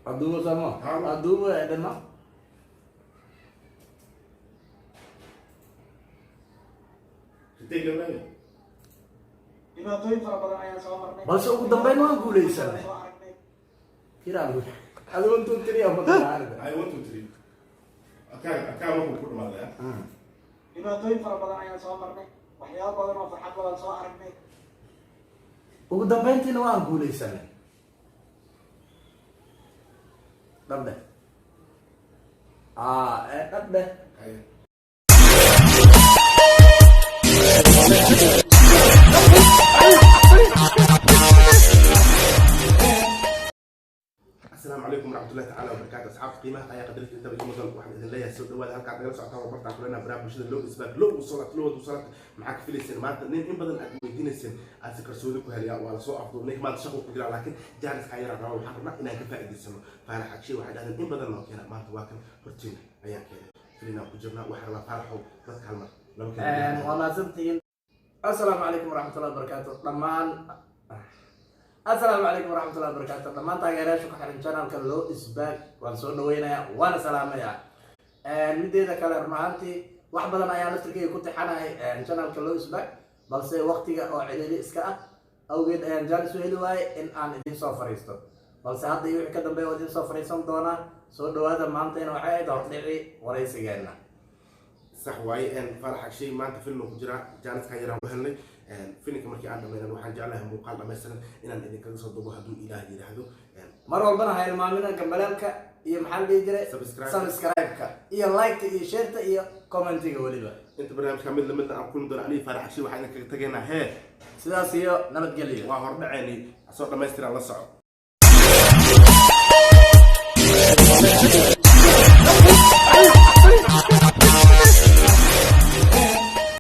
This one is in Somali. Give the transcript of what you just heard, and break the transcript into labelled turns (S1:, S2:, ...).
S1: Aduh sama. Aduh ada nak.
S2: Tinggal lagi.
S3: Dinatuin para barang ayam sama nih.
S1: Masuk aku tambah mau aku lesan. Kira aku. Aduh untuk tiri apa tuh?
S2: I want to three. Akak mau put mana ya?
S3: Dinatuin para barang ayam sama nih. Wahya baru mau farhat baru sama nih.
S1: Aku tambah tino aku lesan. Tambah. Tambah.
S2: Kayak. السلام عليكم ورحمة الله تعالى وبركاته أصحاب قيمة أيا قدرت أنت بجمل واحد إذن الله يسود وهذا هالقعدة يلا ساعتها وبرتاح كلنا براب مش لو إسباب لو وصلت معك في السن ما إن بدل أدمجين السن أذكر سودك وهاليا وعلى سوء أفضل نيك ما تشغل كجرا لكن جالس كايرا راو حقنا إنها كفاءة السن فأنا حكي واحد أنا إن بدل ما كنا ما تواكل فرتين أيا كده فينا وجبنا وحرنا فرحوا بس كلمة لو كان
S1: والله زمتين. السلام عليكم ورحمة الله وبركاته. Assalamu alaikum warahmatullahi wabarakatuh. Teman taageerayaasha ku xiran channelka Loo Is Back waan soo dhaweynaya waana salaamaya. Mideeda kale runaantii wax badan ayaa laftirkeyga ku tixanahay channelka Loo Is Back balse waqtiga oo ciriiri iska ah awgeed ayaan jaalis u heli waayay in aan idin soo fariisto. Balse hadda iyo wixii ka dambeeya idin soo fariisan doonaa. Soo dhawaada maantayna waxay ahayd hordhici waraysigeena.
S2: صح واي ان فرح شيء ما انت فيلم كجرا جانس كايران وهلني فيلمك markii aan dhameeyay waxaan jeclahay muuqaal dhameystiran inaan idin kaga soo duubo haduu ilaahay yiraahdo
S1: mar walbana ha ilmaamina gambalaalka iyo maxaa la jiray subscribe-ka iyo like iyo share-ta iyo comment-iga waliba
S2: inta barnaamijka mid lamid aan kulmi doona ali farax shii waxaan kaga tageynaa sidaas
S1: iyo nabadgelyo
S2: waa hordhaceeni soo dhameystiran la soco